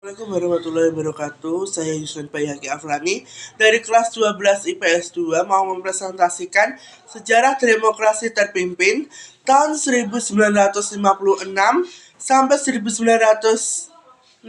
Assalamualaikum warahmatullahi wabarakatuh. Saya Yusran Bayhaqi Aflani dari kelas 12 IPS 2 mau mempresentasikan sejarah demokrasi terpimpin tahun 1956 sampai 1965.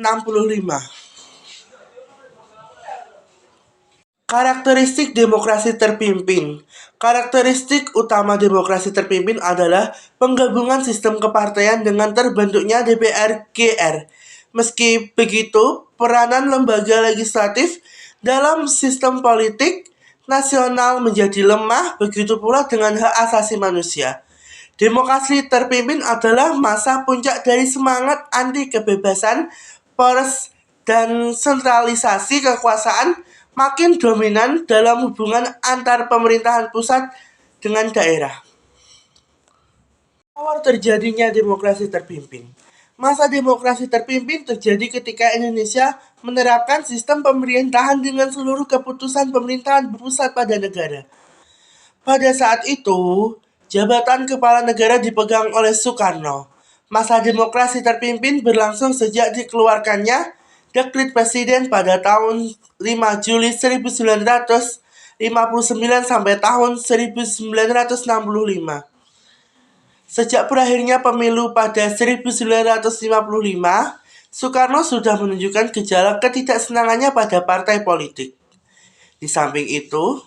Karakteristik demokrasi terpimpin. Karakteristik utama demokrasi terpimpin adalah penggabungan sistem kepartaian dengan terbentuknya DPR-GR. Meski begitu, peranan lembaga legislatif dalam sistem politik nasional menjadi lemah, begitu pula dengan hak asasi manusia. Demokrasi terpimpin adalah masa puncak dari semangat anti kebebasan pers dan sentralisasi kekuasaan makin dominan dalam hubungan antar pemerintahan pusat dengan daerah. Awal terjadinya demokrasi terpimpin. Masa demokrasi terpimpin terjadi ketika Indonesia menerapkan sistem pemerintahan dengan seluruh keputusan pemerintahan pusat pada negara. Pada saat itu, jabatan kepala negara dipegang oleh Soekarno. Masa demokrasi terpimpin berlangsung sejak dikeluarkannya Dekret Presiden pada tahun 5 Juli 1959 sampai tahun 1965. Sejak berakhirnya pemilu pada 1955, Soekarno sudah menunjukkan gejala ketidaksenangannya pada partai politik. Di samping itu,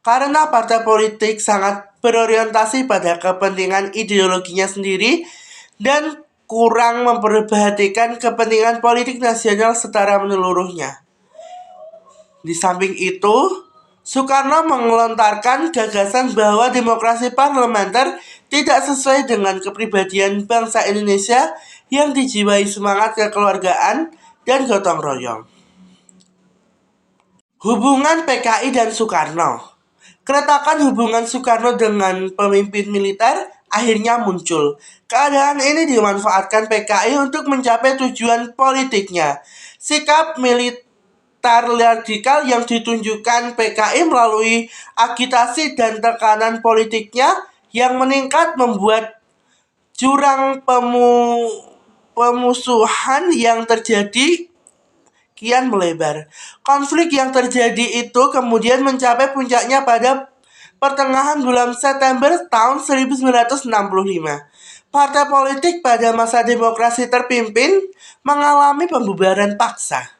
karena partai politik sangat berorientasi pada kepentingan ideologinya sendiri dan kurang memperhatikan kepentingan politik nasional secara menyeluruhnya. Di samping itu, Soekarno mengelontarkan gagasan bahwa demokrasi parlementer tidak sesuai dengan kepribadian bangsa Indonesia yang dijiwai semangat kekeluargaan dan gotong royong. Hubungan PKI dan Soekarno. Keretakan hubungan Soekarno dengan pemimpin militer akhirnya muncul. Keadaan ini dimanfaatkan PKI untuk mencapai tujuan politiknya. Sikap militer radikal yang ditunjukkan PKI melalui agitasi dan tekanan politiknya yang meningkat membuat jurang pemusuhan yang terjadi kian melebar. Konflik yang terjadi itu kemudian mencapai puncaknya pada pertengahan bulan September tahun 1965. Partai politik pada masa demokrasi terpimpin mengalami pembubaran paksa.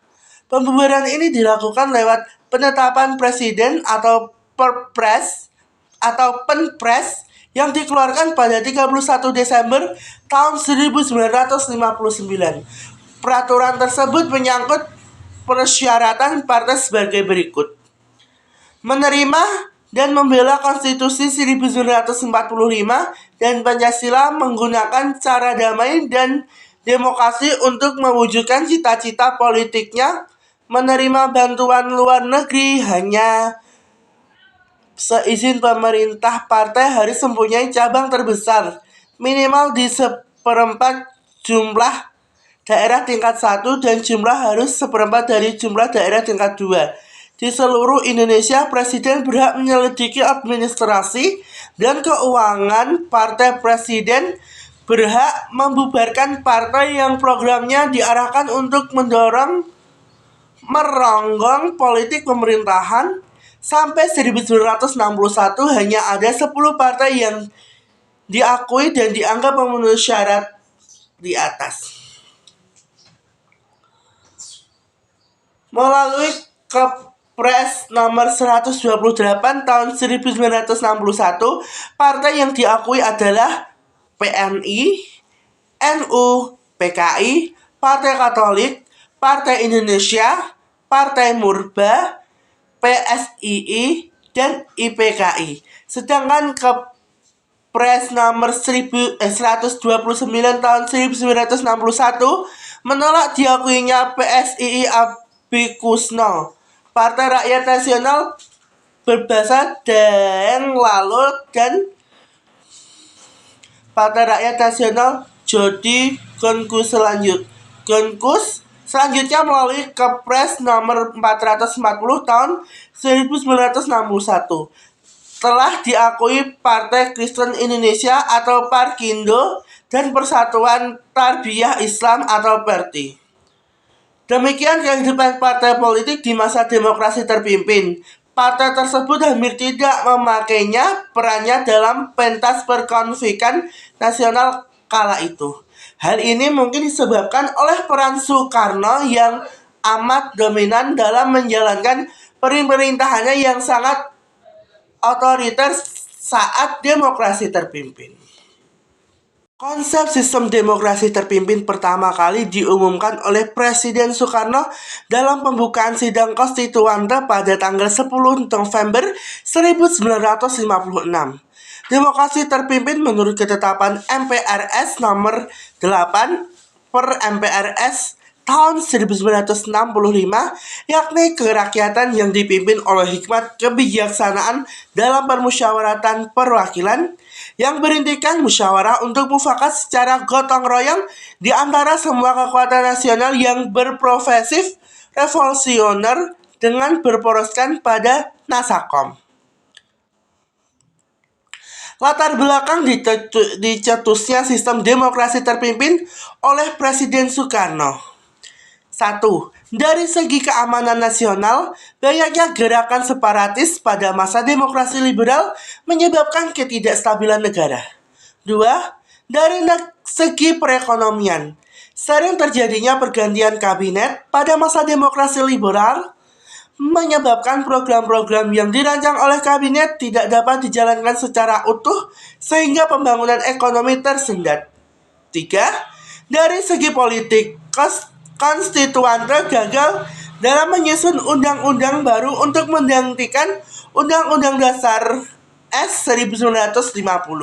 Pembubaran ini dilakukan lewat penetapan presiden atau perpres atau penpres yang dikeluarkan pada 31 Desember tahun 1959. Peraturan tersebut menyangkut persyaratan partai sebagai berikut. Menerima dan membela Konstitusi 1945 dan Pancasila menggunakan cara damai dan demokrasi untuk mewujudkan cita-cita politiknya. Menerima bantuan luar negeri hanya seizin pemerintah. Partai harus mempunyai cabang terbesar minimal di 1/4 jumlah daerah tingkat 1 dan jumlah harus 1/4 dari jumlah daerah tingkat 2. Di seluruh Indonesia, Presiden berhak menyelidiki administrasi dan keuangan partai. Presiden berhak membubarkan partai yang programnya diarahkan untuk meronggong politik pemerintahan. Sampai 1961 hanya ada 10 partai yang diakui dan dianggap memenuhi syarat di atas. Melalui Kepres nomor 128 tahun 1961, partai yang diakui adalah PNI, NU, PKI, Partai Katolik, Partai Indonesia, Partai Murba, PSII, dan IPKI. Sedangkan Kepres nomor 129 tahun 1961 menolak diakuinya PSII Abikusno, Partai Rakyat Nasional berbahasa Daeng Lalut, dan Partai Rakyat Nasional Jodi Gonkus selanjutnya melalui Kepres nomor 440 tahun 1961 telah diakui Partai Kristen Indonesia atau Parkindo dan Persatuan Tarbiyah Islam atau PERTI. Demikian kehidupan partai politik di masa demokrasi terpimpin. Partai tersebut hampir tidak memakainya perannya dalam pentas perkonflikan nasional kala itu. Hal ini mungkin disebabkan oleh peran Soekarno yang amat dominan dalam menjalankan pemerintahannya yang sangat otoriter saat demokrasi terpimpin. Konsep sistem demokrasi terpimpin pertama kali diumumkan oleh Presiden Soekarno dalam pembukaan sidang konstituante pada tanggal 10 November 1956. Demokrasi terpimpin menurut ketetapan MPRS nomor 8 per MPRS tahun 1965, yakni kerakyatan yang dipimpin oleh hikmat kebijaksanaan dalam permusyawaratan perwakilan yang berintikan musyawarah untuk mufakat secara gotong royong di antara semua kekuatan nasional yang berprofesif revolusioner dengan berporoskan pada Nasakom. Latar belakang dicetusnya sistem demokrasi terpimpin oleh Presiden Soekarno. 1. Dari segi keamanan nasional, banyaknya gerakan separatis pada masa demokrasi liberal menyebabkan ketidakstabilan negara. 2. Dari segi perekonomian, sering terjadinya pergantian kabinet pada masa demokrasi liberal menyebabkan program-program yang dirancang oleh kabinet tidak dapat dijalankan secara utuh sehingga pembangunan ekonomi tersendat. 3. Dari segi politik, konstituante gagal dalam menyusun undang-undang baru untuk menggantikan Undang-Undang Dasar S1950.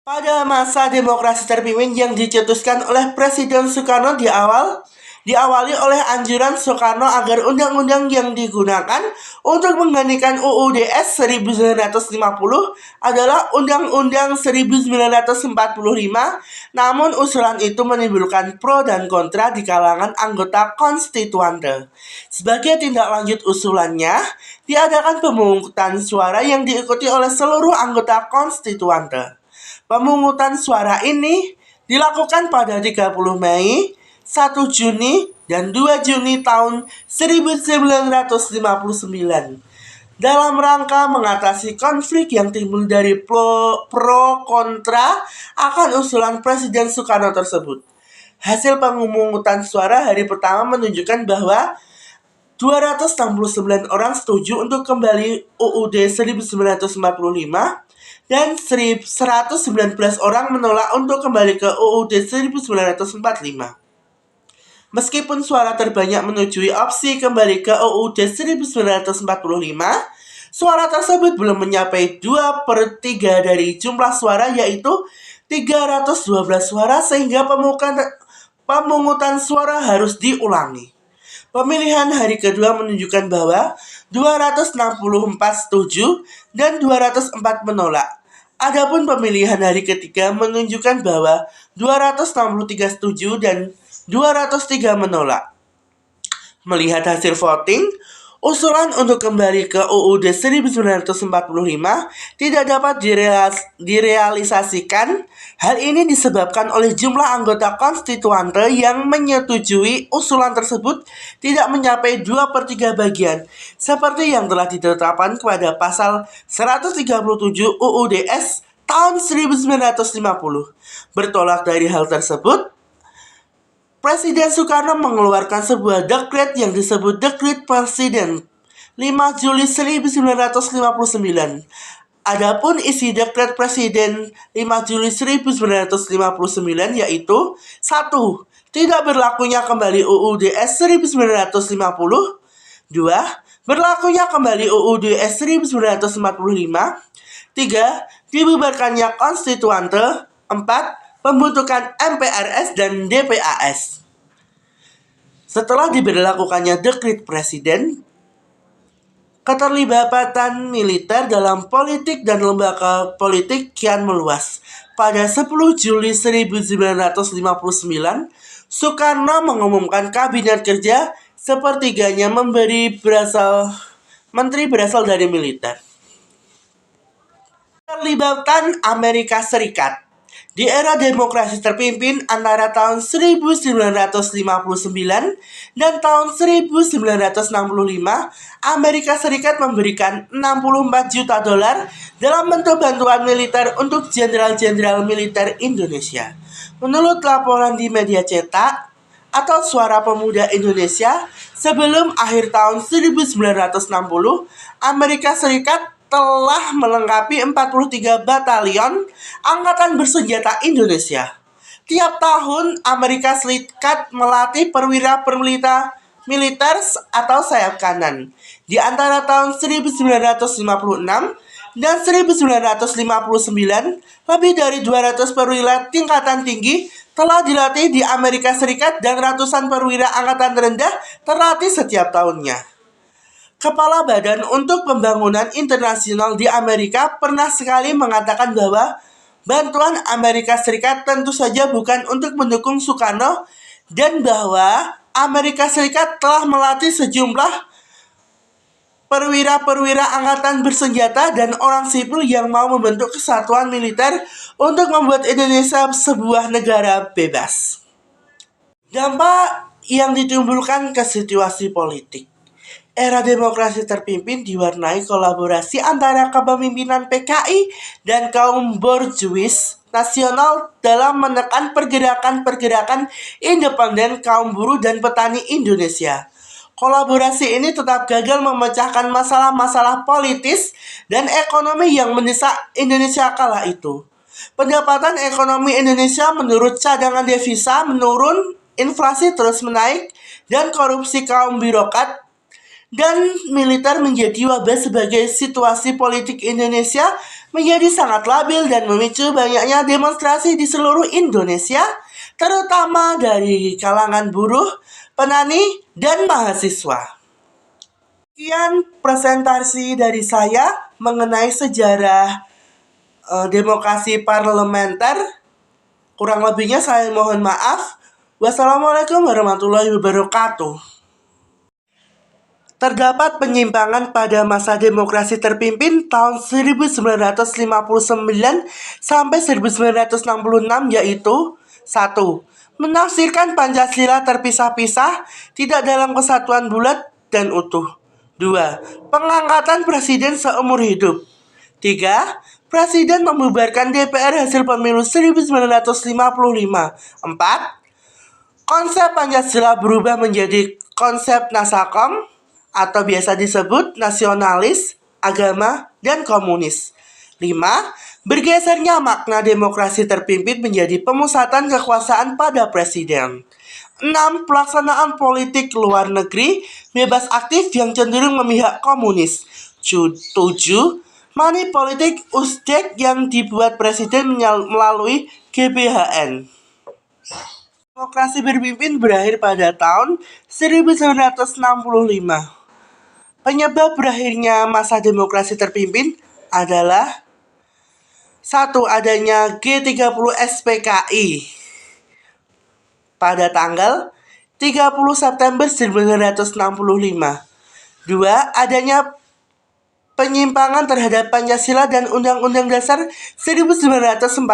Pada masa demokrasi terpimpin yang dicetuskan oleh Presiden Soekarno diawali oleh anjuran Soekarno agar undang-undang yang digunakan untuk menggantikan UUD S 1950 adalah Undang-Undang 1945, namun usulan itu menimbulkan pro dan kontra di kalangan anggota konstituante. Sebagai tindak lanjut usulannya, diadakan pemungutan suara yang diikuti oleh seluruh anggota konstituante. Pemungutan suara ini dilakukan pada 30 Mei, 1 Juni, dan 2 Juni tahun 1959 dalam rangka mengatasi konflik yang timbul dari pro kontra akan usulan Presiden Soekarno tersebut. Hasil pemungutan suara hari pertama menunjukkan bahwa 269 orang setuju untuk kembali UUD 1945 dan 119 orang menolak untuk kembali ke UUD 1945. Meskipun suara terbanyak menyetujui opsi kembali ke UUD 1945, suara tersebut belum mencapai 2/3 dari jumlah suara, yaitu 312 suara, sehingga pemungutan suara harus diulangi. Pemilihan hari kedua menunjukkan bahwa 264 setuju dan 204 menolak. Adapun pemilihan hari ketiga menunjukkan bahwa 263 setuju dan 203 menolak. Melihat hasil voting, usulan untuk kembali ke UUD 1945 tidak dapat direalisasikan. Hal ini disebabkan oleh jumlah anggota konstituante yang menyetujui usulan tersebut tidak mencapai 2/3 bagian, seperti yang telah ditetapkan pada pasal 137 UUD S tahun 1950. Bertolak dari hal tersebut, Presiden Soekarno mengeluarkan sebuah dekret yang disebut Dekret Presiden 5 Juli 1959. Adapun isi Dekret Presiden 5 Juli 1959 yaitu 1. Tidak berlakunya kembali UUD S 1950. 2. Berlakunya kembali UUD S 1945. 3. Dibubarkannya konstituante. 4. Pembentukan MPRS dan DPAS. Setelah diberlakukannya Dekret Presiden, keterlibatan militer dalam politik dan lembaga politik kian meluas. Pada 10 Juli 1959, Soekarno mengumumkan Kabinet Kerja sepertiganya menteri berasal dari militer. Keterlibatan Amerika Serikat. Di era demokrasi terpimpin antara tahun 1959 dan tahun 1965, Amerika Serikat memberikan 64 juta dolar dalam bentuk bantuan militer untuk jenderal-jenderal militer Indonesia. Menurut laporan di media cetak atau Suara Pemuda Indonesia, sebelum akhir tahun 1960, Amerika Serikat telah melengkapi 43 batalion Angkatan Bersenjata Indonesia. Tiap tahun, Amerika Serikat melatih perwira-perwira militer atau sayap kanan. Di antara tahun 1956 dan 1959, lebih dari 200 perwira tingkatan tinggi telah dilatih di Amerika Serikat dan ratusan perwira angkatan rendah terlatih setiap tahunnya. Kepala Badan untuk Pembangunan Internasional di Amerika pernah sekali mengatakan bahwa bantuan Amerika Serikat tentu saja bukan untuk mendukung Soekarno dan bahwa Amerika Serikat telah melatih sejumlah perwira-perwira angkatan bersenjata dan orang sipil yang mau membentuk kesatuan militer untuk membuat Indonesia sebuah negara bebas. Dampak yang ditimbulkan ke situasi politik. Era demokrasi terpimpin diwarnai kolaborasi antara kepemimpinan PKI dan kaum borjuis nasional dalam menekan pergerakan-pergerakan independen kaum buruh dan petani Indonesia. Kolaborasi ini tetap gagal memecahkan masalah-masalah politis dan ekonomi yang mendesak Indonesia kala itu. Pendapatan ekonomi Indonesia menurut cadangan devisa menurun, inflasi terus menaik, dan korupsi kaum birokrat dan militer menjadi wabah sebagai situasi politik Indonesia menjadi sangat labil dan memicu banyaknya demonstrasi di seluruh Indonesia, terutama dari kalangan buruh, petani, dan mahasiswa. Sekian presentasi dari saya mengenai sejarah demokrasi parlementer. Kurang lebihnya saya mohon maaf. Wassalamualaikum warahmatullahi wabarakatuh. Terdapat penyimpangan pada masa demokrasi terpimpin tahun 1959 sampai 1966, yaitu 1. Menafsirkan Pancasila terpisah-pisah, tidak dalam kesatuan bulat dan utuh. 2. Pengangkatan presiden seumur hidup. 3. Presiden membubarkan DPR hasil pemilu 1955. 4. Konsep Pancasila berubah menjadi konsep Nasakom atau biasa disebut nasionalis, agama, dan komunis. 5. Bergesernya makna demokrasi terpimpin menjadi pemusatan kekuasaan pada presiden. 6. Pelaksanaan politik luar negeri bebas aktif yang cenderung memihak komunis. 7. Money politik Uzbek yang dibuat presiden melalui GBHN. Demokrasi berpimpin berakhir pada tahun 1965. Penyebab berakhirnya masa demokrasi terpimpin adalah 1. Adanya G30 SPKI pada tanggal 30 September 1965. 2. Adanya penyimpangan terhadap Pancasila dan Undang-Undang Dasar 1945.